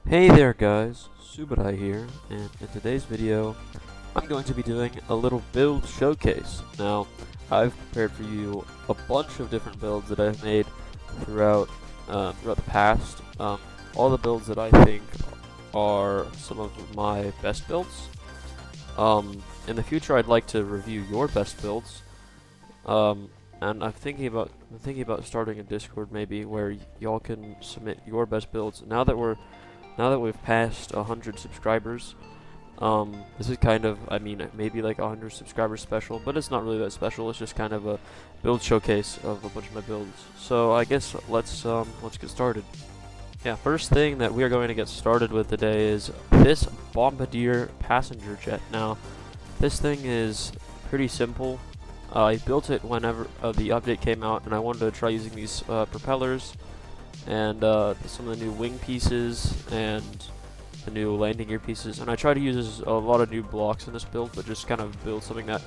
Hey there guys, Subarai here, and in today's video, I'm going to be doing a little build showcase. Now, I've prepared for you a bunch of different builds that I've made throughout the past. All the builds that I think are some of my best builds. In the future, I'd like to review your best builds. And I'm thinking about starting a Discord maybe where y'all can submit your best builds. Now that we've passed 100 subscribers, this is kind of, I mean, maybe like 100 subscribers special, but it's not really that special. It's just kind of a build showcase of a bunch of my builds. So I guess let's get started. Yeah, first thing that we are going to get started with today is this Bombardier passenger jet. Now, this thing is pretty simple. I built it whenever the update came out, and I wanted to try using these propellers and some of the new wing pieces and the new landing gear pieces, and I tried to use a lot of new blocks in this build, but just kind of build something that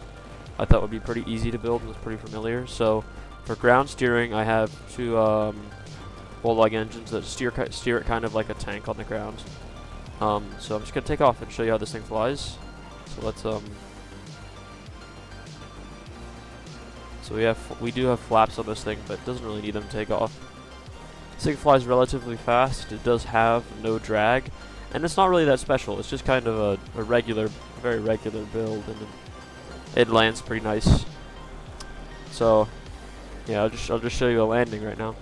I thought would be pretty easy to build and was pretty familiar. So for ground steering, I have two bull-lug engines that steer it kind of like a tank on the ground. So I'm just gonna take off and show you how this thing flies. So let's So we do have flaps on this thing, but it doesn't really need them to take off. This thing flies relatively fast. It does have no drag, and it's not really that special. It's just kind of a regular, very regular build, and it lands pretty nice. So yeah, I'll just show you a landing right now.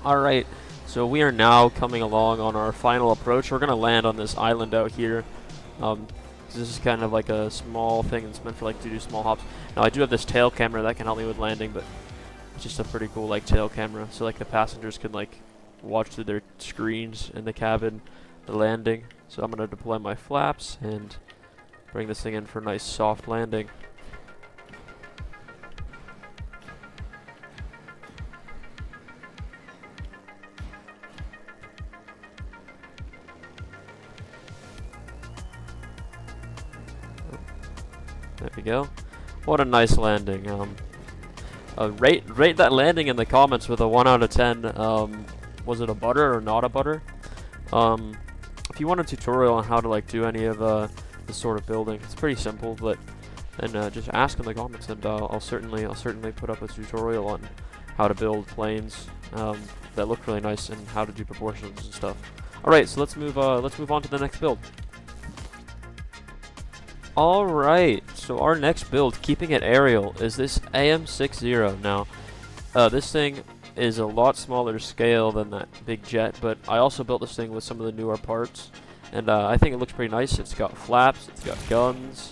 Alright, so we are now coming along on our final approach. We're gonna land on this island out here. This is kind of like a small thing. It's meant for like to do small hops. Now I do have this tail camera that can help me with landing, but it's just a pretty cool like tail camera, so like the passengers can like watch through their screens in the cabin the landing. So I'm gonna deploy my flaps and bring this thing in for a nice soft landing. There we go. What a nice landing. Rate that landing in the comments with a 1 out of 10. Was it a butter or not a butter? If you want a tutorial on how to like do any of this sort of building, it's pretty simple. But just ask in the comments, and I'll certainly put up a tutorial on how to build planes that look really nice and how to do proportions and stuff. All right, so let's move on to the next build. Alright, so our next build, keeping it aerial, is this AM60. Now, this thing is a lot smaller scale than that big jet, but I also built this thing with some of the newer parts, and I think it looks pretty nice. It's got flaps, it's got guns,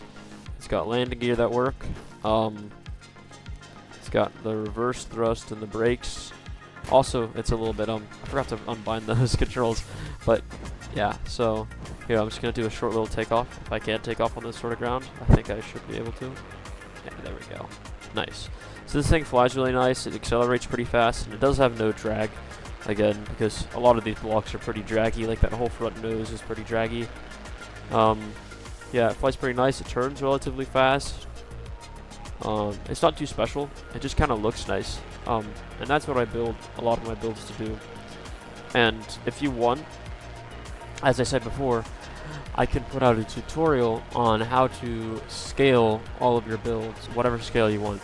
it's got landing gear that work, it's got the reverse thrust and the brakes. Also, it's a little bit, I forgot to unbind those controls, but yeah, so here, I'm just going to do a short little takeoff. If I can take off on this sort of ground, I think I should be able to. Yeah, there we go. Nice. So this thing flies really nice, it accelerates pretty fast, and it does have no drag, again, because a lot of these blocks are pretty draggy, like that whole front nose is pretty draggy. Yeah, it flies pretty nice, it turns relatively fast. It's not too special, it just kind of looks nice. And that's what I build a lot of my builds to do. And if you want, as I said before, I can put out a tutorial on how to scale all of your builds, whatever scale you want,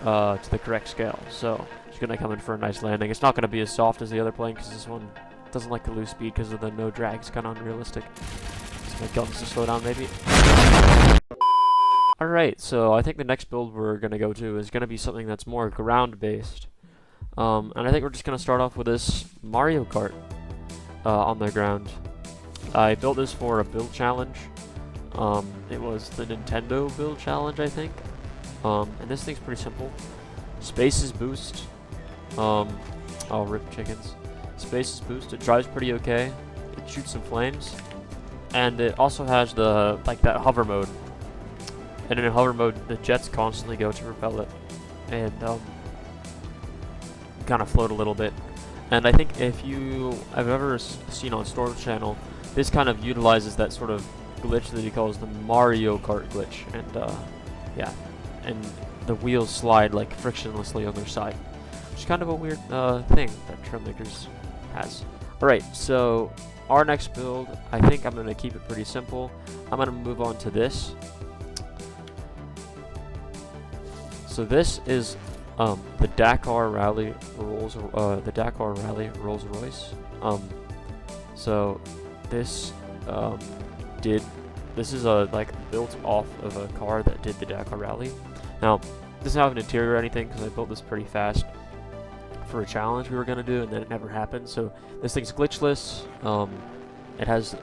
to the correct scale. So it's going to come in for a nice landing. It's not going to be as soft as the other plane because this one doesn't like to lose speed because of the no drag. It's kind of unrealistic. So my guns to slow down maybe. Alright, so I think the next build we're going to go to is going to be something that's more ground based. And I think we're just going to start off with this Mario Kart on the ground. I built this for a build challenge. It was the Nintendo build challenge, I think. And this thing's pretty simple. Space is boost. Oh, rip chickens. Space is boost. It drives pretty okay. It shoots some flames, and it also has the that hover mode. And in hover mode, the jets constantly go to repel it, and kind of float a little bit. And I think if you have ever seen on Storm's channel, this kind of utilizes that sort of glitch that he calls the Mario Kart glitch, and yeah, and the wheels slide like frictionlessly on their side, which is kind of a weird thing that Trailmakers has. Alright, so our next build, I think I'm going to keep it pretty simple. I'm going to move on to this. So this is the Dakar Rally Rolls-Royce. So this this is like built off of a car that did the Dakar Rally. Now, this doesn't have an interior or anything because I built this pretty fast for a challenge we were gonna do, and then it never happened. So this thing's glitchless. It has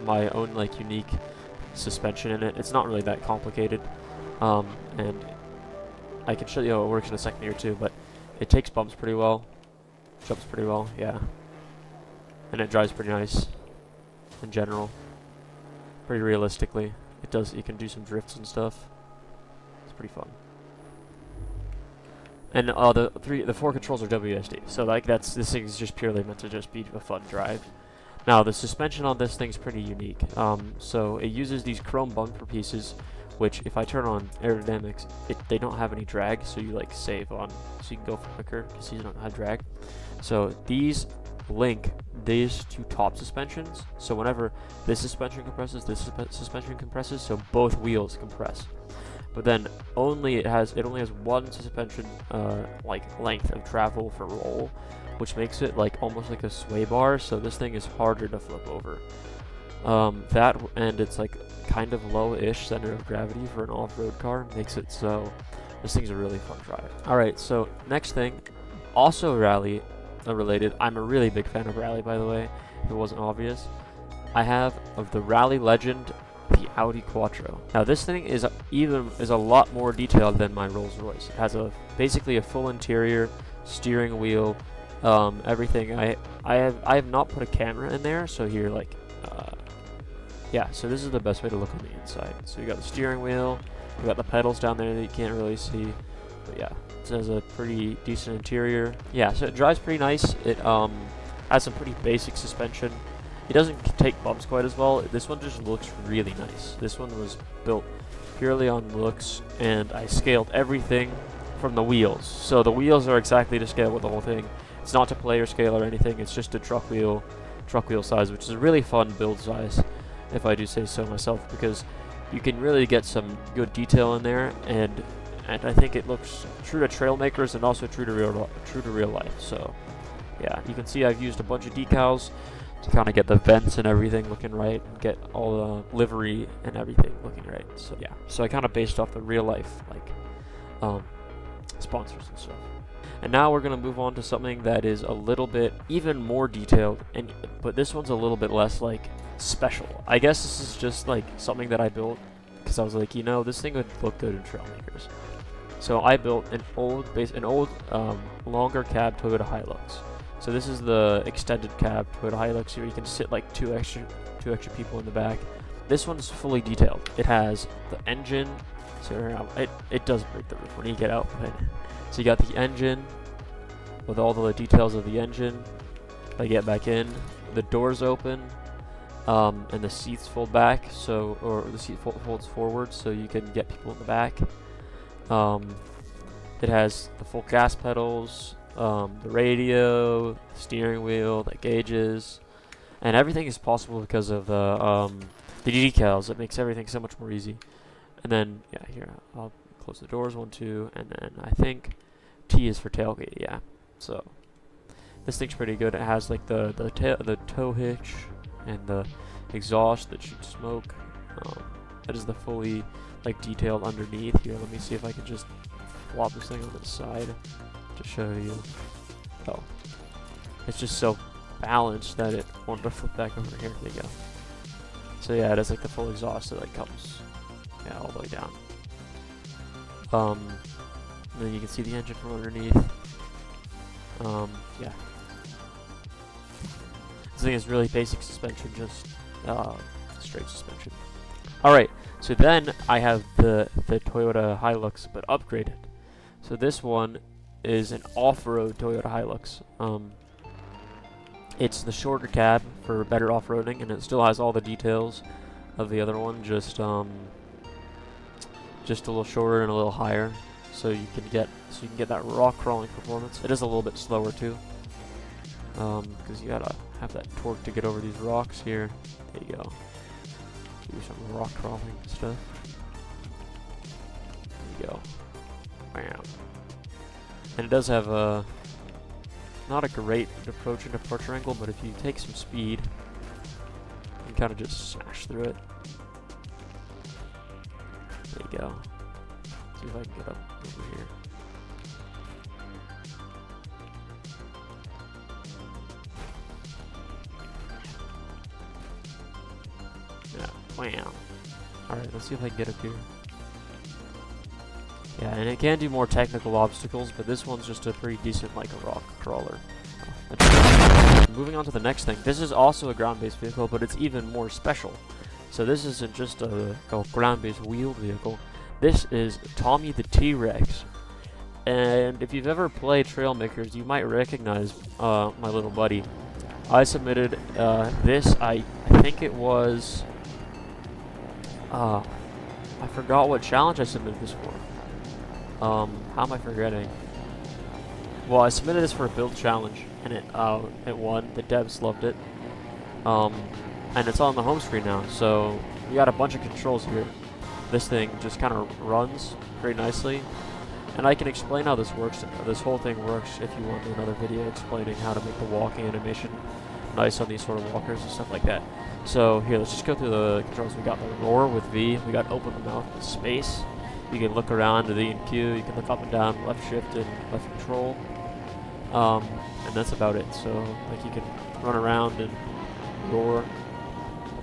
my own like unique suspension in it. It's not really that complicated, and I can show you how it works in a second here too. But it takes bumps pretty well, jumps pretty well, yeah, and it drives pretty nice in general. Pretty realistically, it does. You can do some drifts and stuff. It's pretty fun. And the four controls are WSD, so like this thing is just purely meant to just be a fun drive. Now the suspension on this thing's pretty unique. So it uses these chrome bumper pieces, which if I turn on aerodynamics, they don't have any drag, so you like save on, so you can go quicker because these don't have drag. So these link these two top suspensions. So whenever this suspension compresses, this suspension compresses, so both wheels compress. But then it only has one suspension like length of travel for roll, which makes it like almost like a sway bar. So this thing is harder to flip over. And it's like kind of low-ish center of gravity for an off-road car, makes it so this thing's a really fun drive. All right, so next thing, also rally related. I'm a really big fan of rally, by the way, if it wasn't obvious. I have of the rally legend, the Audi Quattro. Now this thing is a lot more detailed than my Rolls-Royce. It has basically a full interior, steering wheel, everything. I have not put a camera in there, so here yeah. So this is the best way to look on the inside. So you got the steering wheel, you got the pedals down there that you can't really see, but yeah, it has a pretty decent interior. Yeah, so it drives pretty nice. It has some pretty basic suspension. It doesn't take bumps quite as well. This one just looks really nice. This one was built purely on looks, and I scaled everything from the wheels. So the wheels are exactly to scale with the whole thing. It's not to player scale or anything. It's just a truck wheel size, which is a really fun build size, if I do say so myself, because you can really get some good detail in there, and I think it looks true to Trailmakers and also true to real life. So yeah, you can see I've used a bunch of decals to kind of get the vents and everything looking right, and get all the livery and everything looking right. So yeah, so I kind of based off the real life like sponsors and stuff. And now we're gonna move on to something that is a little bit even more detailed, but this one's a little bit less like special. I guess this is just like something that I built because I was like, you know, this thing would look good in Trailmakers. So I built an old longer cab Toyota Hilux. So this is the extended cab Toyota Hilux here. You can sit like two extra people in the back. This one's fully detailed. It has the engine. So it does break the roof when you get out, but so you got the engine with all the details of the engine. I get back in, the doors open, and the seats fold back, or the seat folds forward, so you can get people in the back. It has the full gas pedals, the radio, the steering wheel, the gauges, and everything is possible because of the decals. It makes everything so much more easy. And then yeah, here I'll close the doors, 1, 2, and then I think T is for tailgate. Yeah, so this thing's pretty good. It has like the tow hitch and the exhaust that shoots smoke. That is the fully like detailed underneath. Here, let me see if I can just flop this thing on the side to show you. Oh, it's just so balanced that it wanted to flip back over here. There you go. So yeah, it has like the full exhaust that like comes all the way down. And then you can see the engine from underneath. Yeah. This thing is really basic suspension, just straight suspension. Alright, so then I have the Toyota Hilux, but upgraded. So this one is an off-road Toyota Hilux. It's the shorter cab for better off-roading, and it still has all the details of the other one, just a little shorter and a little higher, so you can get that rock crawling performance. It is a little bit slower too. because you gotta have that torque to get over these rocks here. There you go. Do some rock crawling stuff. There you go. Bam. And it does have a not a great approach and departure angle, but if you take some speed, you can kind of just smash through it. There you go. See if I can get up over here. Yeah, wham. Alright, let's see if I can get up here. Yeah, and it can do more technical obstacles, but this one's just a pretty decent, like, a rock crawler. Moving on to the next thing. This is also a ground-based vehicle, but it's even more special. So this isn't just a ground-based wheeled vehicle. This is Tommy the T-Rex. And if you've ever played Trailmakers, you might recognize my little buddy. I submitted this, I think it was... I forgot what challenge I submitted this for. How am I forgetting? Well, I submitted this for a build challenge, and it won. The devs loved it. And it's on the home screen now, so we got a bunch of controls here. This thing just kind of runs very nicely, and I can explain how this works. This whole thing works if you want another video explaining how to make the walking animation nice on these sort of walkers and stuff like that. So here, let's just go through the controls. We got the roar with V. We got open the mouth with space. You can look around to the E and Q. You can look up and down, left shift and left control. And that's about it. So like you can run around and roar,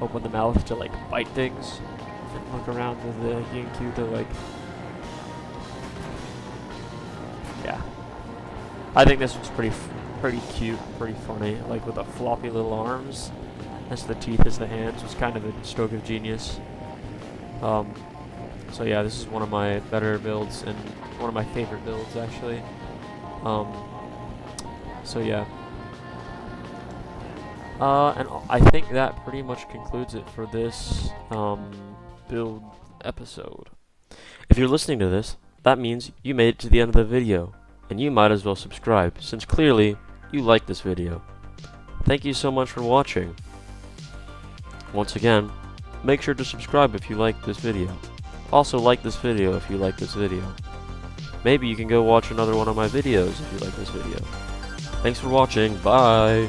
open the mouth to like bite things, and look around with the E and Q to like, yeah. I think this one's pretty cute, pretty funny, like with the floppy little arms. That's the teeth as the hands. It's kind of a stroke of genius. So yeah, this is one of my better builds and one of my favorite builds actually. So yeah. And I think that pretty much concludes it for this build episode. If you're listening to this, that means you made it to the end of the video, and you might as well subscribe, since clearly you like this video. Thank you so much for watching. Once again, make sure to subscribe if you like this video. Also like this video if you like this video. Maybe you can go watch another one of my videos if you like this video. Thanks for watching, bye!